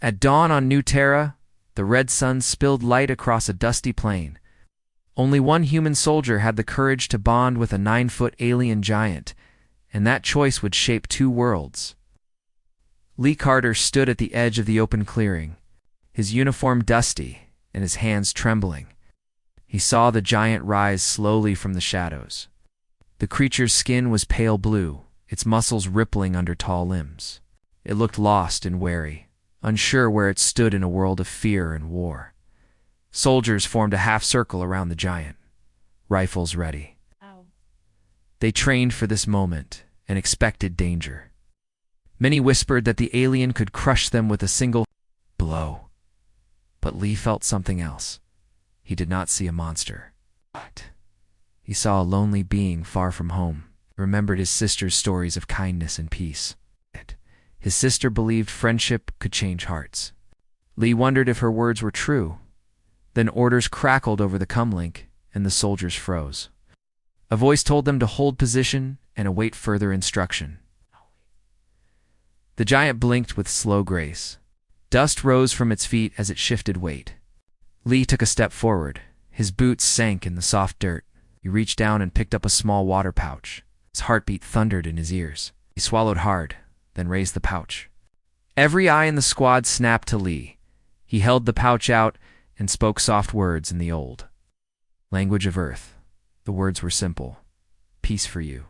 At dawn on New Terra, the red sun spilled light across a dusty plain. Only one human soldier had the courage to bond with a 9-foot alien giant, and that choice would shape 2 worlds. Lee Carter stood at the edge of the open clearing, his uniform dusty and his hands trembling. He saw the giant rise slowly from the shadows. The creature's skin was pale blue, its muscles rippling under tall limbs. It looked lost and wary, unsure where it stood in a world of fear and war. Soldiers formed a half-circle around the giant, rifles ready. Ow. They trained for this moment and expected danger. Many whispered that the alien could crush them with a single blow. But Lee felt something else. He did not see a monster. He saw a lonely being far from home, remembered his sister's stories of kindness and peace. His sister believed friendship could change hearts. Lee wondered if her words were true. Then orders crackled over the comlink, and the soldiers froze. A voice told them to hold position and await further instruction. The giant blinked with slow grace. Dust rose from its feet as it shifted weight. Lee took a step forward. His boots sank in the soft dirt. He reached down and picked up a small water pouch. His heartbeat thundered in his ears. He swallowed hard, then raised the pouch. Every eye in the squad snapped to Lee. He held the pouch out and spoke soft words in the old language of Earth. The words were simple. Peace for you.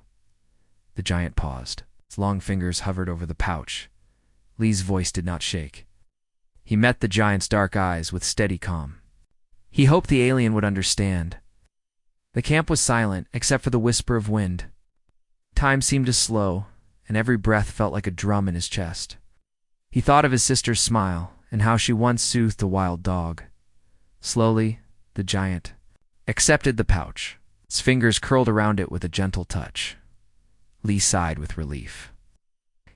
The giant paused. His long fingers hovered over the pouch. Lee's voice did not shake. He met the giant's dark eyes with steady calm. He hoped the alien would understand. The camp was silent, except for the whisper of wind. Time seemed to slow, and every breath felt like a drum in his chest. He thought of his sister's smile, and how she once soothed a wild dog. Slowly, the giant accepted the pouch. His fingers curled around it with a gentle touch. Lee sighed with relief.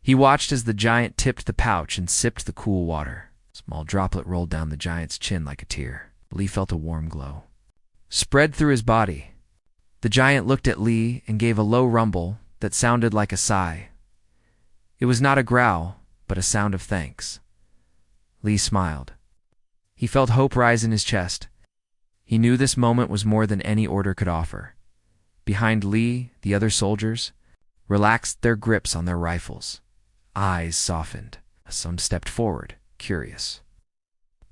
He watched as the giant tipped the pouch and sipped the cool water. A small droplet rolled down the giant's chin like a tear. Lee felt a warm glow spread through his body. The giant looked at Lee and gave a low rumble that sounded like a sigh. It was not a growl, but a sound of thanks. Lee smiled. He felt hope rise in his chest. He knew this moment was more than any order could offer. Behind Lee, the other soldiers relaxed their grips on their rifles. Eyes softened. Some stepped forward, curious.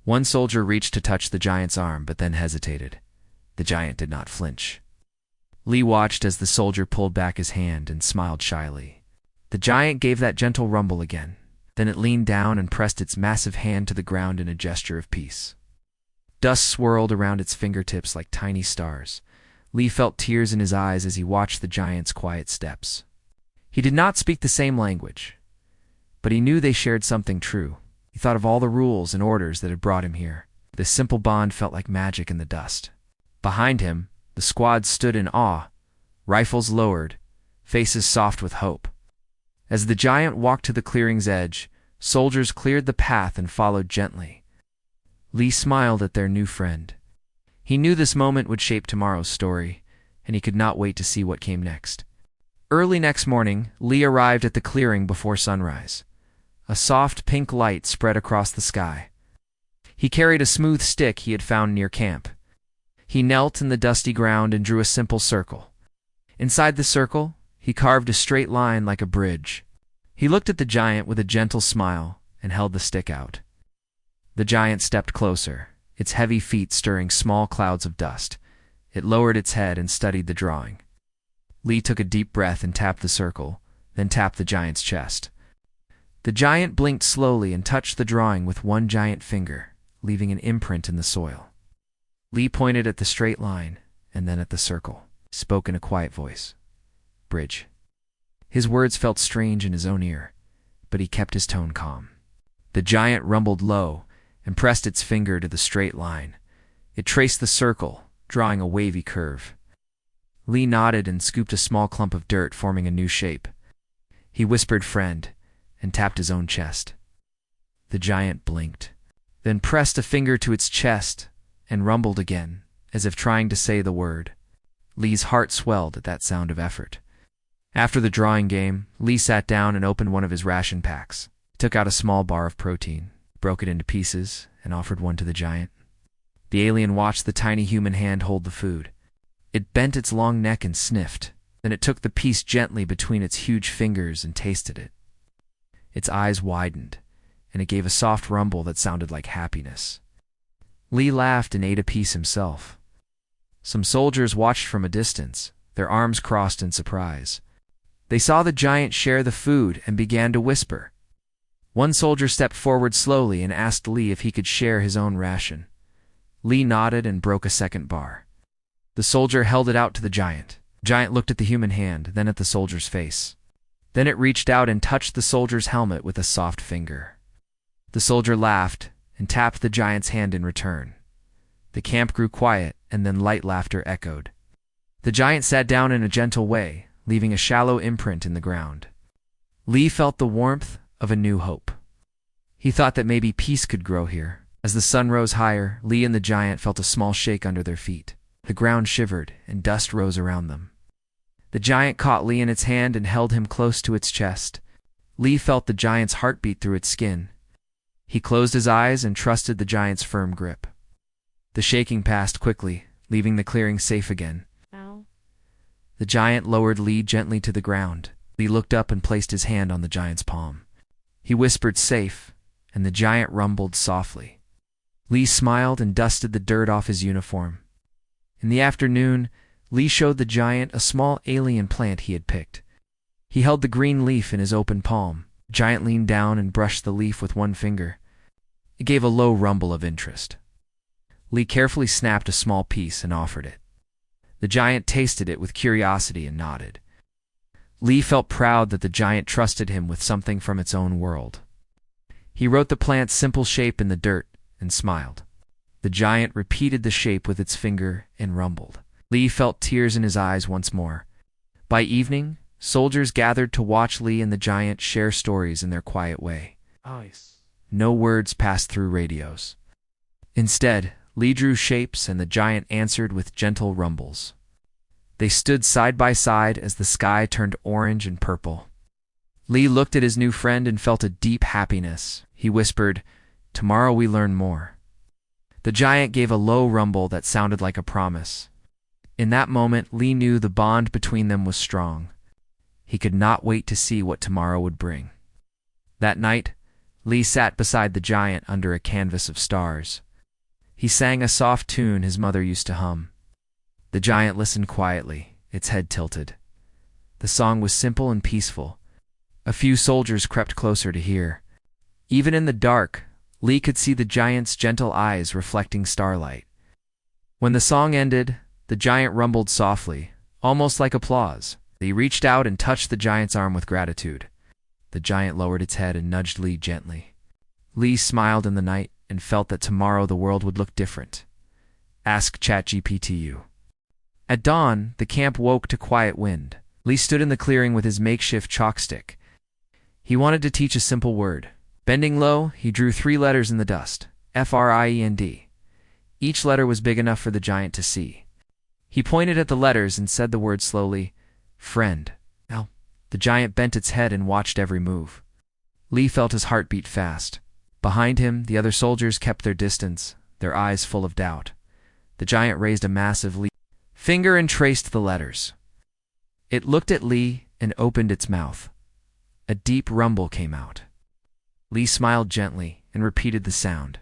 One soldier reached to touch the giant's arm, but then hesitated. The giant did not flinch. Lee watched as the soldier pulled back his hand and smiled shyly. The giant gave that gentle rumble again. Then it leaned down and pressed its massive hand to the ground in a gesture of peace. Dust swirled around its fingertips like tiny stars. Lee felt tears in his eyes as he watched the giant's quiet steps. He did not speak the same language, but he knew they shared something true. He thought of all the rules and orders that had brought him here. This simple bond felt like magic in the dust. Behind him, the squad stood in awe, rifles lowered, faces soft with hope. As the giant walked to the clearing's edge, soldiers cleared the path and followed gently. Lee smiled at their new friend. He knew this moment would shape tomorrow's story, and he could not wait to see what came next. Early next morning, Lee arrived at the clearing before sunrise. A soft pink light spread across the sky. He carried a smooth stick he had found near camp. He knelt in the dusty ground and drew a simple circle. Inside the circle, he carved a straight line like a bridge. He looked at the giant with a gentle smile and held the stick out. The giant stepped closer, its heavy feet stirring small clouds of dust. It lowered its head and studied the drawing. Lee took a deep breath and tapped the circle, then tapped the giant's chest. The giant blinked slowly and touched the drawing with one giant finger, leaving an imprint in the soil. Lee pointed at the straight line and then at the circle, spoke in a quiet voice. Bridge. His words felt strange in his own ear, but he kept his tone calm. The giant rumbled low and pressed its finger to the straight line. It traced the circle, drawing a wavy curve. Lee nodded and scooped a small clump of dirt, forming a new shape. He whispered friend and tapped his own chest. The giant blinked, then pressed a finger to its chest and rumbled again, as if trying to say the word. Lee's heart swelled at that sound of effort. After the drawing game, Lee sat down and opened one of his ration packs. He took out a small bar of protein. broke it into pieces, and offered one to the giant. The alien watched the tiny human hand hold the food. It bent its long neck and sniffed. Then it took the piece gently between its huge fingers and tasted it. Its eyes widened, and it gave a soft rumble that sounded like happiness. Lee laughed and ate a piece himself. Some soldiers watched from a distance, their arms crossed in surprise. They saw the giant share the food and began to whisper. One soldier stepped forward slowly and asked Lee if he could share his own ration. Lee nodded and broke a second bar. The soldier held it out to the giant. The giant looked at the human hand, then at the soldier's face. Then it reached out and touched the soldier's helmet with a soft finger. The soldier laughed and tapped the giant's hand in return. The camp grew quiet, and then light laughter echoed. The giant sat down in a gentle way, leaving a shallow imprint in the ground. Lee felt the warmth of a new hope. He thought that maybe peace could grow here. As the sun rose higher, Lee and the giant felt a small shake under their feet. The ground shivered, and dust rose around them. The giant caught Lee in its hand and held him close to its chest. Lee felt the giant's heartbeat through its skin. He closed his eyes and trusted the giant's firm grip. The shaking passed quickly, leaving the clearing safe again. Ow. The giant lowered Lee gently to the ground. Lee looked up and placed his hand on the giant's palm. He whispered "safe," and the giant rumbled softly. Lee smiled and dusted the dirt off his uniform. In the afternoon, Lee showed the giant a small alien plant he had picked. He held the green leaf in his open palm. The giant leaned down and brushed the leaf with one finger. It gave a low rumble of interest. Lee carefully snapped a small piece and offered it. The giant tasted it with curiosity and nodded. Lee felt proud that the giant trusted him with something from its own world. He wrote the plant's simple shape in the dirt and smiled. The giant repeated the shape with its finger and rumbled. Lee felt tears in his eyes once more. By evening, soldiers gathered to watch Lee and the giant share stories in their quiet way. Nice. No words passed through radios. Instead, Lee drew shapes and the giant answered with gentle rumbles. They stood side by side as the sky turned orange and purple. Lee looked at his new friend and felt a deep happiness. He whispered, "Tomorrow we learn more." The giant gave a low rumble that sounded like a promise. In that moment, Lee knew the bond between them was strong. He could not wait to see what tomorrow would bring. That night, Lee sat beside the giant under a canvas of stars. He sang a soft tune his mother used to hum. The giant listened quietly, its head tilted. The song was simple and peaceful. A few soldiers crept closer to hear. Even in the dark, Lee could see the giant's gentle eyes reflecting starlight. When the song ended, the giant rumbled softly, almost like applause. He reached out and touched the giant's arm with gratitude. The giant lowered its head and nudged Lee gently. Lee smiled in the night and felt that tomorrow the world would look different. Ask ChatGPT. At dawn, the camp woke to quiet wind. Lee stood in the clearing with his makeshift chalk stick. He wanted to teach a simple word. Bending low, he drew 3 letters in the dust, Friend. Each letter was big enough for the giant to see. He pointed at the letters and said the word slowly, "Friend." Now, the giant bent its head and watched every move. Lee felt his heart beat fast. Behind him, the other soldiers kept their distance, their eyes full of doubt. The giant raised a massive finger and traced the letters. It looked at Lee and opened its mouth. A deep rumble came out. Lee smiled gently and repeated the sound.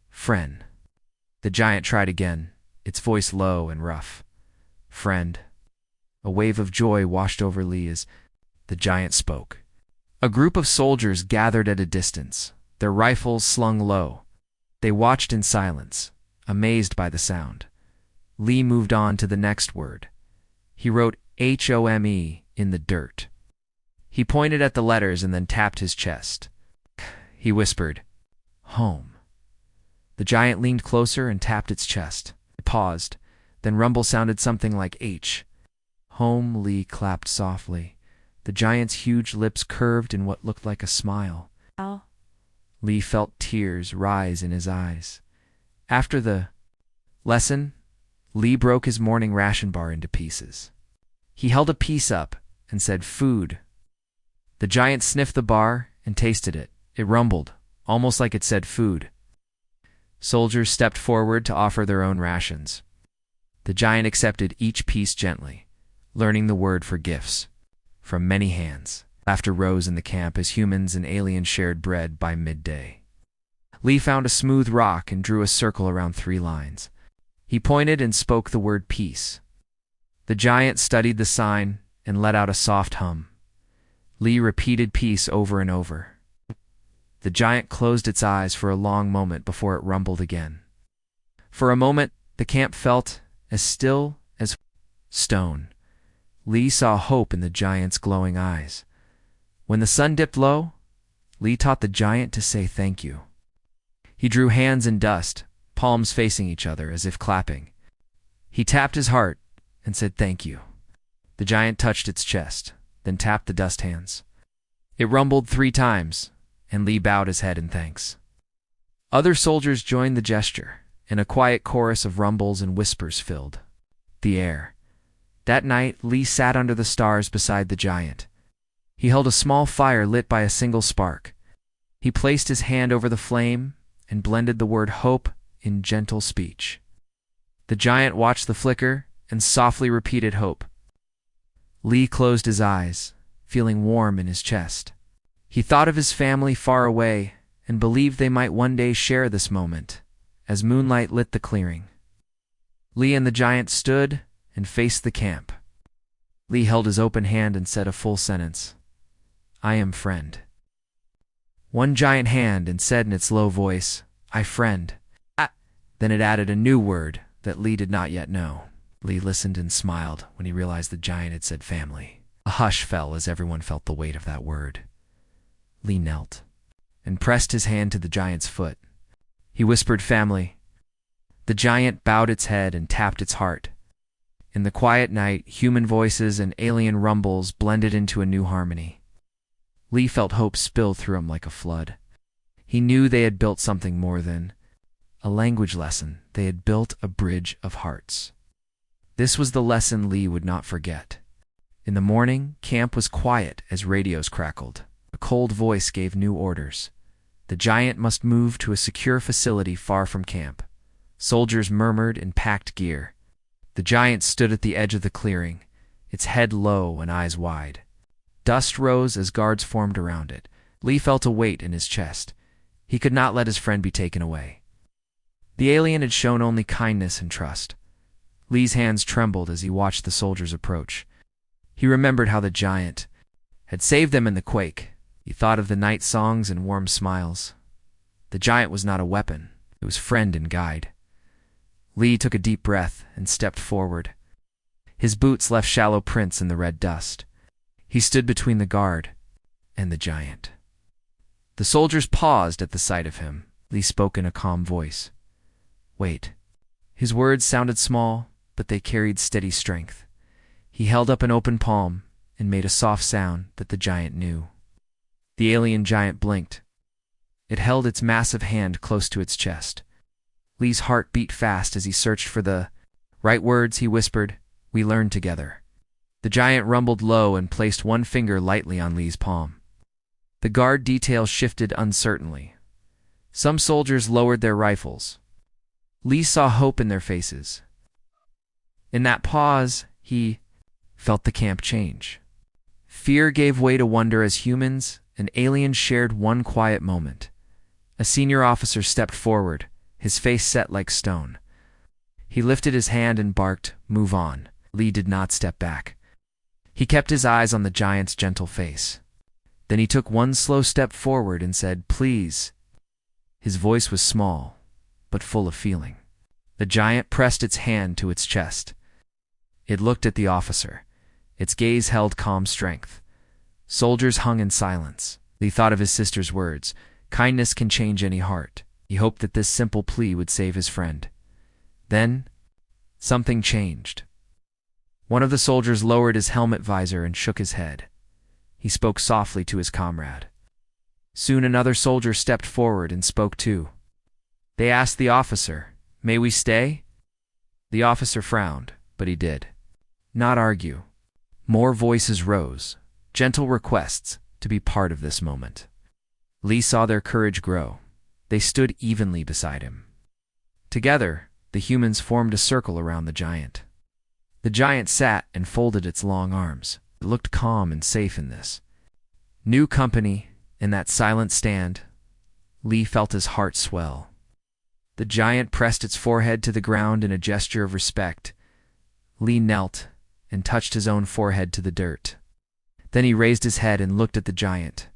"Friend." The giant tried again, its voice low and rough. "Friend." A wave of joy washed over Lee as the giant spoke. A group of soldiers gathered at a distance, their rifles slung low. They watched in silence, amazed by the sound. Lee moved on to the next word. He wrote HOME in the dirt. He pointed at the letters and then tapped his chest. He whispered, "Home." The giant leaned closer and tapped its chest. It paused, then rumble sounded something like H. "Home," Lee clapped softly. The giant's huge lips curved in what looked like a smile. Ow. Lee felt tears rise in his eyes. After the lesson, Lee broke his morning ration bar into pieces. He held a piece up and said, "Food." The giant sniffed the bar and tasted it. It rumbled, almost like it said food. Soldiers stepped forward to offer their own rations. The giant accepted each piece gently, learning the word for gifts. From many hands, laughter rose in the camp as humans and aliens shared bread by midday. Lee found a smooth rock and drew a circle around 3 lines. He pointed and spoke the word peace. The giant studied the sign and let out a soft hum. Lee repeated peace over and over. The giant closed its eyes for a long moment before it rumbled again. For a moment, the camp felt as still as stone. Lee saw hope in the giant's glowing eyes. When the sun dipped low, Lee taught the giant to say thank you. He drew hands in dust, palms facing each other as if clapping. He tapped his heart and said thank you. The giant touched its chest, then tapped the dust hands. It rumbled 3 times, and Lee bowed his head in thanks. Other soldiers joined the gesture, and a quiet chorus of rumbles and whispers filled the air. That night, Lee sat under the stars beside the giant. He held a small fire lit by a single spark. He placed his hand over the flame and blended the word hope in gentle speech. The giant watched the flicker and softly repeated hope. Lee closed his eyes, feeling warm in his chest. He thought of his family far away and believed they might one day share this moment as moonlight lit the clearing. Lee and the giant stood and faced the camp. Lee held his open hand and said a full sentence. I am friend. One giant hand and said in its low voice, I friend. Then it added a new word that Lee did not yet know. Lee listened and smiled when he realized the giant had said family. A hush fell as everyone felt the weight of that word. Lee knelt and pressed his hand to the giant's foot. He whispered family. The giant bowed its head and tapped its heart. In the quiet night, human voices and alien rumbles blended into a new harmony. Lee felt hope spill through him like a flood. He knew they had built something more than a language lesson. They had built a bridge of hearts. This was the lesson Lee would not forget. In the morning, camp was quiet as radios crackled. A cold voice gave new orders. The giant must move to a secure facility far from camp. Soldiers murmured and packed gear. The giant stood at the edge of the clearing, its head low and eyes wide. Dust rose as guards formed around it. Lee felt a weight in his chest. He could not let his friend be taken away. The alien had shown only kindness and trust. Lee's hands trembled as he watched the soldiers approach. He remembered how the giant had saved them in the quake. He thought of the night songs and warm smiles. The giant was not a weapon. It was friend and guide. Lee took a deep breath and stepped forward. His boots left shallow prints in the red dust. He stood between the guard and the giant. The soldiers paused at the sight of him. Lee spoke in a calm voice. Wait. His words sounded small, but they carried steady strength. He held up an open palm and made a soft sound that the giant knew. The alien giant blinked. It held its massive hand close to its chest. Lee's heart beat fast as he searched for the right words. He whispered, "We learn together." The giant rumbled low and placed one finger lightly on Lee's palm. The guard detail shifted uncertainly. Some soldiers lowered their rifles. Lee saw hope in their faces. In that pause, he felt the camp change. Fear gave way to wonder as humans and aliens shared one quiet moment. A senior officer stepped forward, his face set like stone. He lifted his hand and barked, "Move on." Lee did not step back. He kept his eyes on the giant's gentle face. Then he took one slow step forward and said, "Please." His voice was small, but full of feeling. The giant pressed its hand to its chest. It looked at the officer. Its gaze held calm strength. Soldiers hung in silence. Lee thought of his sister's words, "Kindness can change any heart." He hoped that this simple plea would save his friend. Then, something changed. One of the soldiers lowered his helmet visor and shook his head. He spoke softly to his comrade. Soon another soldier stepped forward and spoke too. They asked the officer, "May we stay?" The officer frowned, but he did not argue. More voices rose, gentle requests to be part of this moment. Lee saw their courage grow. They stood evenly beside him. Together, the humans formed a circle around the giant. The giant sat and folded its long arms. It looked calm and safe in this new company. In that silent stand, Lee felt his heart swell. The giant pressed its forehead to the ground in a gesture of respect. Lee knelt and touched his own forehead to the dirt. Then he raised his head and looked at the giant.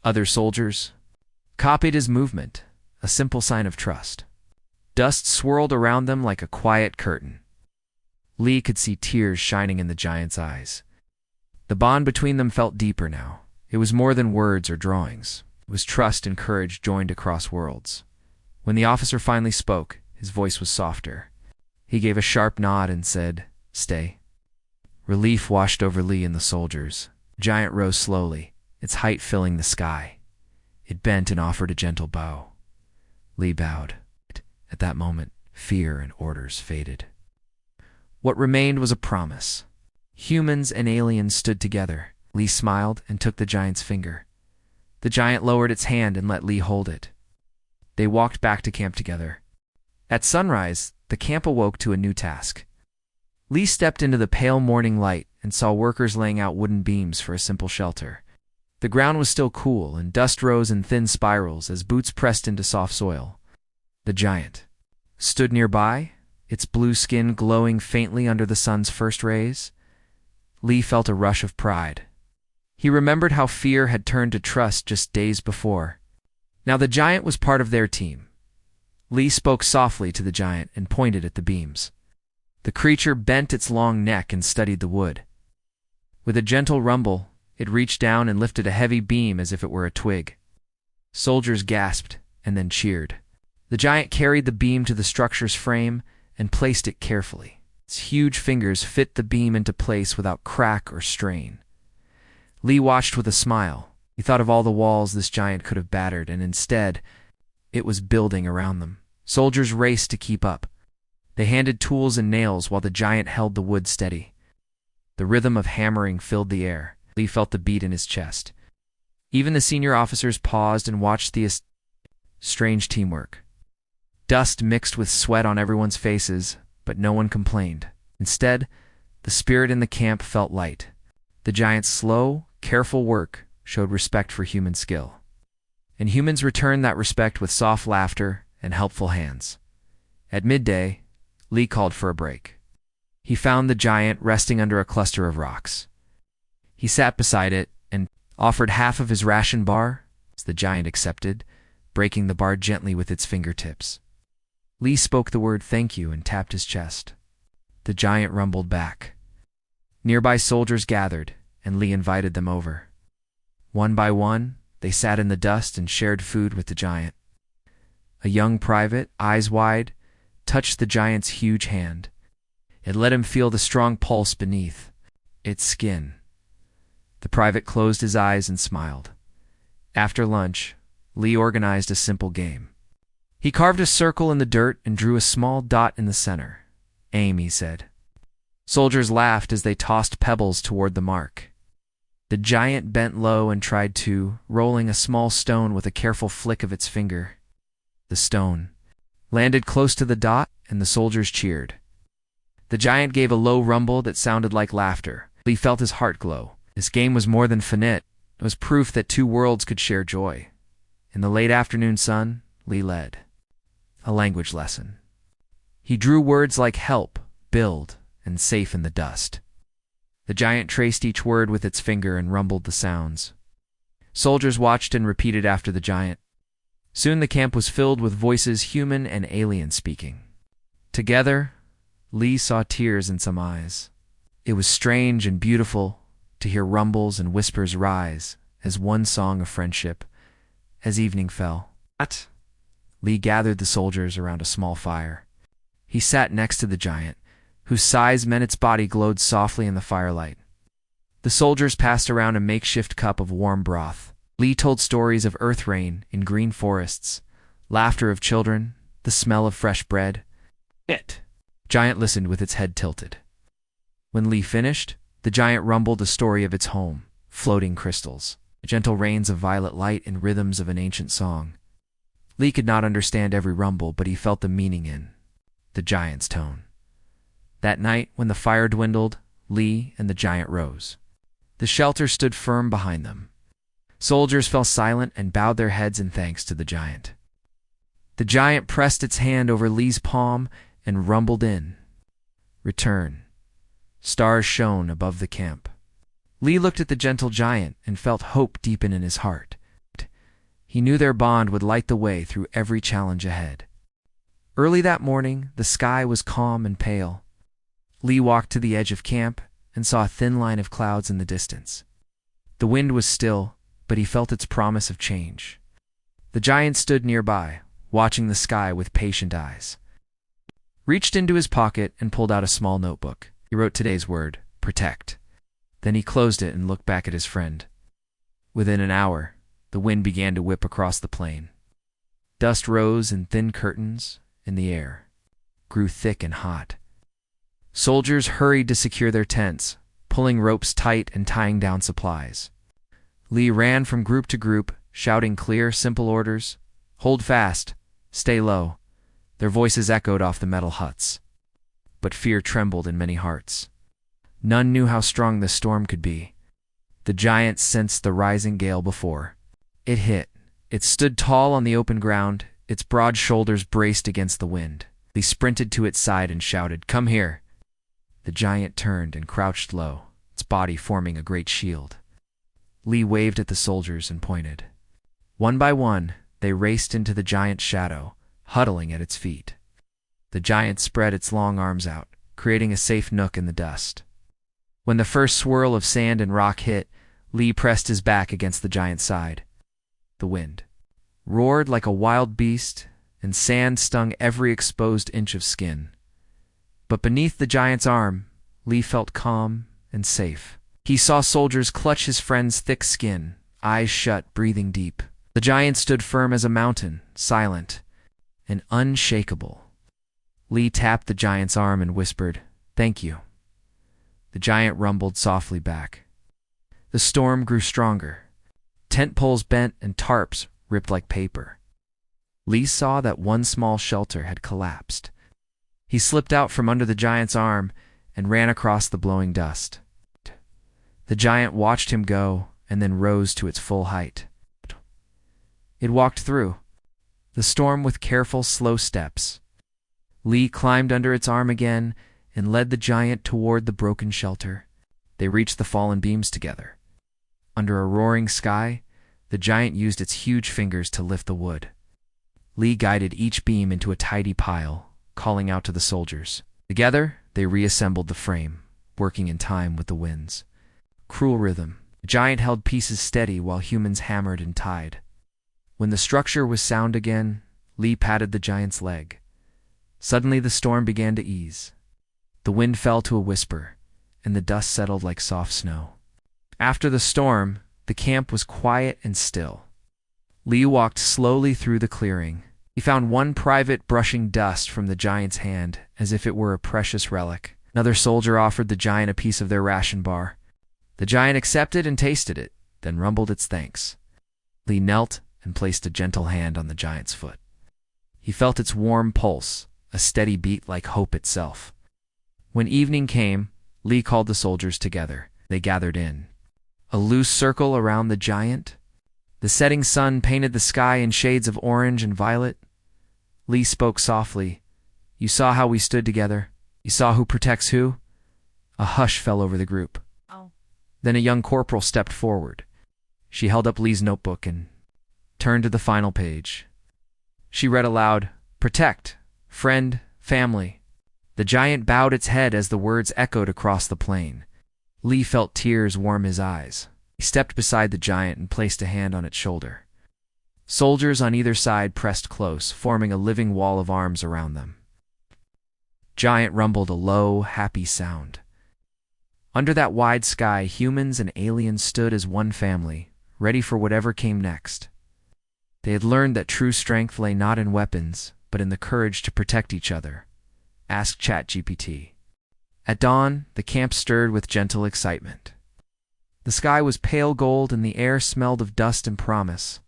Other soldiers copied his movement, a simple sign of trust. Dust swirled around them like a quiet curtain. Lee could see tears shining in the giant's eyes. The bond between them felt deeper now. It was more than words or drawings. It was trust and courage joined across worlds. When the officer finally spoke, his voice was softer. He gave a sharp nod and said, "Stay." Relief washed over Lee and the soldiers. The giant rose slowly, its height filling the sky. It bent and offered a gentle bow. Lee bowed. At that moment, fear and orders faded. What remained was a promise. Humans and aliens stood together. Lee smiled and took the giant's finger. The giant lowered its hand and let Lee hold it. They walked back to camp together. At sunrise, the camp awoke to a new task. Lee stepped into the pale morning light and saw workers laying out wooden beams for a simple shelter. The ground was still cool, and dust rose in thin spirals as boots pressed into soft soil. The giant stood nearby, its blue skin glowing faintly under the sun's first rays. Lee felt a rush of pride. He remembered how fear had turned to trust just days before. Now the giant was part of their team. Lee spoke softly to the giant and pointed at the beams. The creature bent its long neck and studied the wood. With a gentle rumble, it reached down and lifted a heavy beam as if it were a twig. Soldiers gasped and then cheered. The giant carried the beam to the structure's frame and placed it carefully. Its huge fingers fit the beam into place without crack or strain. Lee watched with a smile. He thought of all the walls this giant could have battered, and instead, it was building around them. Soldiers raced to keep up. They handed tools and nails while the giant held the wood steady. The rhythm of hammering filled the air. Lee felt the beat in his chest. Even the senior officers paused and watched the strange teamwork. Dust mixed with sweat on everyone's faces, but no one complained. Instead, the spirit in the camp felt light. The giant's slow, careful work showed respect for human skill. And humans returned that respect with soft laughter and helpful hands. At midday, Lee called for a break. He found the giant resting under a cluster of rocks. He sat beside it and offered half of his ration bar. The giant accepted, breaking the bar gently with its fingertips. Lee spoke the word "thank you" and tapped his chest. The giant rumbled back. Nearby soldiers gathered, and Lee invited them over. One by one, they sat in the dust and shared food with the giant. A young private, eyes wide, touched the giant's huge hand. It let him feel the strong pulse beneath its skin. The private closed his eyes and smiled. After lunch, Lee organized a simple game. He carved a circle in the dirt and drew a small dot in the center. "Aim," he said. Soldiers laughed as they tossed pebbles toward the mark. The giant bent low and tried to, rolling a small stone with a careful flick of its finger. The stone landed close to the dot, and the soldiers cheered. The giant gave a low rumble that sounded like laughter. Lee felt his heart glow. This game was more than finite. It was proof that two worlds could share joy. In the late afternoon sun, Lee led a language lesson. He drew words like help, build, and safe in the dust. The giant traced each word with its finger and rumbled the sounds. Soldiers watched and repeated after the giant. Soon the camp was filled with voices, human and alien, speaking. Together, Lee saw tears in some eyes. It was strange and beautiful to hear rumbles and whispers rise as one song of friendship. As evening fell, Lee gathered the soldiers around a small fire. He sat next to the giant, whose size meant its body glowed softly in the firelight. The soldiers passed around a makeshift cup of warm broth. Lee told stories of earth rain in green forests, laughter of children, the smell of fresh bread. Giant listened with its head tilted. When Lee finished, the giant rumbled a story of its home, floating crystals. gentle rains of violet light and rhythms of an ancient song. Lee could not understand every rumble, but he felt the meaning in the giant's tone. That night, when the fire dwindled, Lee and the giant rose. The shelter stood firm behind them. Soldiers fell silent and bowed their heads in thanks to the giant. The giant pressed its hand over Lee's palm and rumbled in. Return. Stars shone above the camp. Lee looked at the gentle giant and felt hope deepen in his heart. He knew their bond would light the way through every challenge ahead. Early that morning, the sky was calm and pale. Lee walked to the edge of camp and saw a thin line of clouds in the distance. The wind was still, but he felt its promise of change. The giant stood nearby, watching the sky with patient eyes. Reached into his pocket and pulled out a small notebook. He wrote today's word, protect. Then he closed it and looked back at his friend. Within an hour, the wind began to whip across the plain. Dust rose in thin curtains, and the air grew thick and hot. Soldiers hurried to secure their tents, pulling ropes tight and tying down supplies. Lee ran from group to group, shouting clear, simple orders. Hold fast. Stay low. Their voices echoed off the metal huts. But fear trembled in many hearts. None knew how strong the storm could be. The giant sensed the rising gale before. It hit. It stood tall on the open ground, its broad shoulders braced against the wind. Lee sprinted to its side and shouted, "Come here." The giant turned and crouched low, its body forming a great shield. Lee waved at the soldiers and pointed. One by one, they raced into the giant's shadow, huddling at its feet. The giant spread its long arms out, creating a safe nook in the dust. When the first swirl of sand and rock hit, Lee pressed his back against the giant's side. The wind roared like a wild beast, and sand stung every exposed inch of skin. But beneath the giant's arm, Lee felt calm and safe. He saw soldiers clutch his friend's thick skin, eyes shut, breathing deep. The giant stood firm as a mountain, silent and unshakable. Lee tapped the giant's arm and whispered, "Thank you." The giant rumbled softly back. The storm grew stronger. Tent poles bent and tarps ripped like paper. Lee saw that one small shelter had collapsed. He slipped out from under the giant's arm and ran across the blowing dust. The giant watched him go and then rose to its full height. It walked through the storm with careful, slow steps. Lee climbed under its arm again and led the giant toward the broken shelter. They reached the fallen beams together. Under a roaring sky, the giant used its huge fingers to lift the wood. Lee guided each beam into a tidy pile, calling out to the soldiers. Together, they reassembled the frame, working in time with the winds. Cruel rhythm. The giant held pieces steady while humans hammered and tied. When the structure was sound again, Lee patted the giant's leg. Suddenly the storm began to ease. The wind fell to a whisper, and the dust settled like soft snow. After the storm, the camp was quiet and still. Lee walked slowly through the clearing. He found one private brushing dust from the giant's hand, as if it were a precious relic. Another soldier offered the giant a piece of their ration bar. The giant accepted and tasted it, then rumbled its thanks. Lee knelt and placed a gentle hand on the giant's foot. He felt its warm pulse, a steady beat like hope itself. When evening came, Lee called the soldiers together. They gathered in a loose circle around the giant. The setting sun painted the sky in shades of orange and violet. Lee spoke softly. "You saw how we stood together. You saw who protects who." A hush fell over the group. Then a young corporal stepped forward. She held up Lee's notebook and turned to the final page. She read aloud, "Protect, friend, family." The giant bowed its head as the words echoed across the plain. Lee felt tears warm his eyes. He stepped beside the giant and placed a hand on its shoulder. Soldiers on either side pressed close, forming a living wall of arms around them. Giant rumbled a low, happy sound. Under that wide sky, humans and aliens stood as one family, ready for whatever came next. They had learned that true strength lay not in weapons, but in the courage to protect each other. Ask ChatGPT. At dawn, the camp stirred with gentle excitement. The sky was pale gold and the air smelled of dust and promise.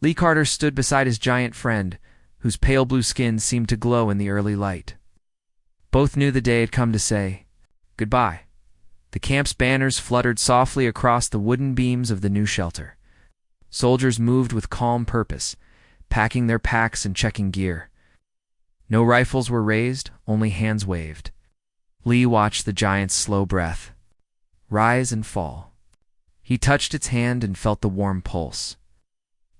Lee Carter stood beside his giant friend, whose pale blue skin seemed to glow in the early light. Both knew the day had come to say goodbye. The camp's banners fluttered softly across the wooden beams of the new shelter. Soldiers moved with calm purpose, packing their packs and checking gear. No rifles were raised, only hands waved. Lee watched the giant's slow breath rise and fall. He touched its hand and felt the warm pulse.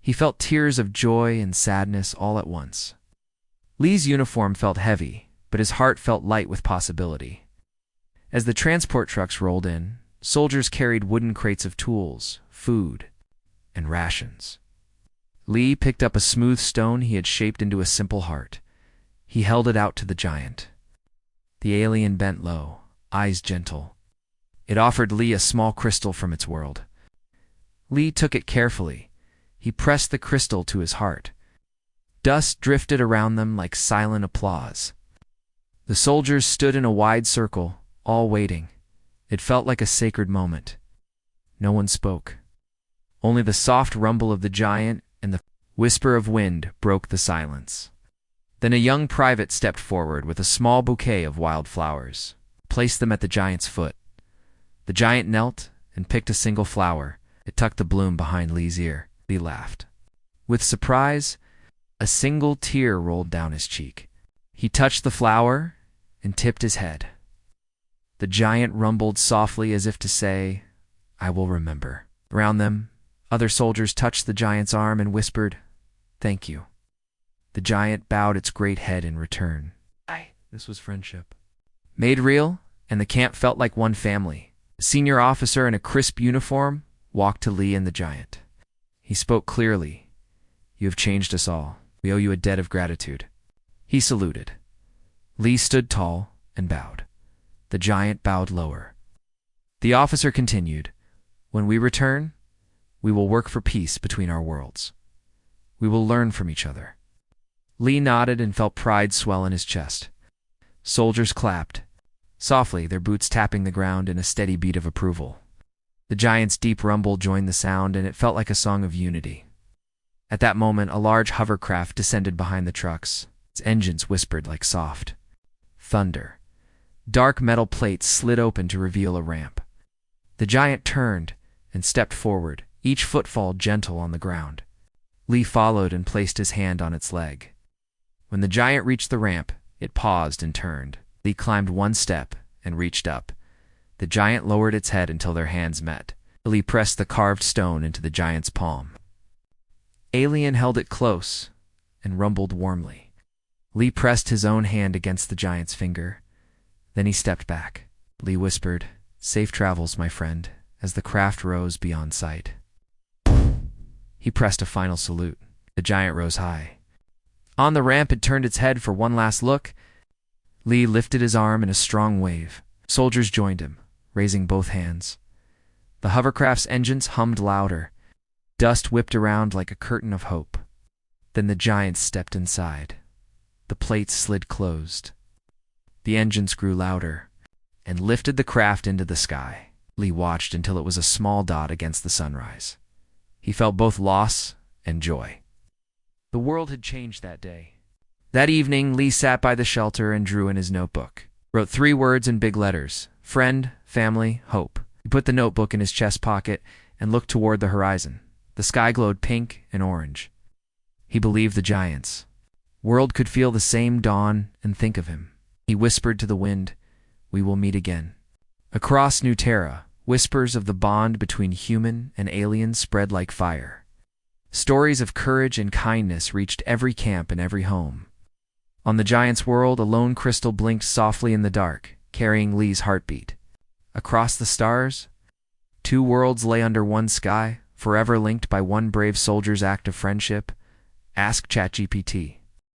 He felt tears of joy and sadness all at once. Lee's uniform felt heavy, but his heart felt light with possibility. As the transport trucks rolled in, soldiers carried wooden crates of tools, food, and rations. Lee picked up a smooth stone he had shaped into a simple heart. He held it out to the giant. The alien bent low, eyes gentle. It offered Lee a small crystal from its world. Lee took it carefully. He pressed the crystal to his heart. Dust drifted around them like silent applause. The soldiers stood in a wide circle, all waiting. It felt like a sacred moment. No one spoke. Only the soft rumble of the giant and the whisper of wind broke the silence. Then a young private stepped forward with a small bouquet of wild flowers, placed them at the giant's foot. The giant knelt and picked a single flower. It tucked the bloom behind Lee's ear. Lee laughed. With surprise, a single tear rolled down his cheek. He touched the flower and tipped his head. The giant rumbled softly as if to say, "I will remember." Around them, other soldiers touched the giant's arm and whispered, "Thank you." The giant bowed its great head in return. This was friendship made real, and the camp felt like one family. A senior officer in a crisp uniform walked to Lee and the giant. He spoke clearly. "You have changed us all. We owe you a debt of gratitude." He saluted. Lee stood tall and bowed. The giant bowed lower. The officer continued, "When we return, we will work for peace between our worlds. We will learn from each other." Lee nodded and felt pride swell in his chest. Soldiers clapped, softly, their boots tapping the ground in a steady beat of approval. The giant's deep rumble joined the sound, and it felt like a song of unity. At that moment, a large hovercraft descended behind the trucks. Its engines whispered like soft thunder. Dark metal plates slid open to reveal a ramp. The giant turned and stepped forward, each footfall gentle on the ground. Lee followed and placed his hand on its leg. When the giant reached the ramp, it paused and turned. Lee climbed one step and reached up. The giant lowered its head until their hands met. Lee pressed the carved stone into the giant's palm. Alien held it close and rumbled warmly. Lee pressed his own hand against the giant's finger. Then he stepped back. Lee whispered, "Safe travels, my friend," as the craft rose beyond sight. He pressed a final salute. The giant rose high. On the ramp, it turned its head for one last look. Lee lifted his arm in a strong wave. Soldiers joined him, raising both hands. The hovercraft's engines hummed louder. Dust whipped around like a curtain of hope. Then the giant stepped inside. The plates slid closed. The engines grew louder and lifted the craft into the sky. Lee watched until it was a small dot against the sunrise. He felt both loss and joy. The world had changed that day. That evening, Lee sat by the shelter and drew in his notebook. Wrote 3 words in big letters: friend, family, hope. He put the notebook in his chest pocket and looked toward the horizon. The sky glowed pink and orange. He believed the giants. World could feel the same dawn and think of him. He whispered to the wind, "We will meet again." Across New Terra, whispers of the bond between human and alien spread like fire. Stories of courage and kindness reached every camp and every home. On the giant's world, a lone crystal blinked softly in the dark, carrying Lee's heartbeat. Across the stars, 2 worlds lay under one sky, forever linked by one brave soldier's act of friendship. Ask ChatGPT.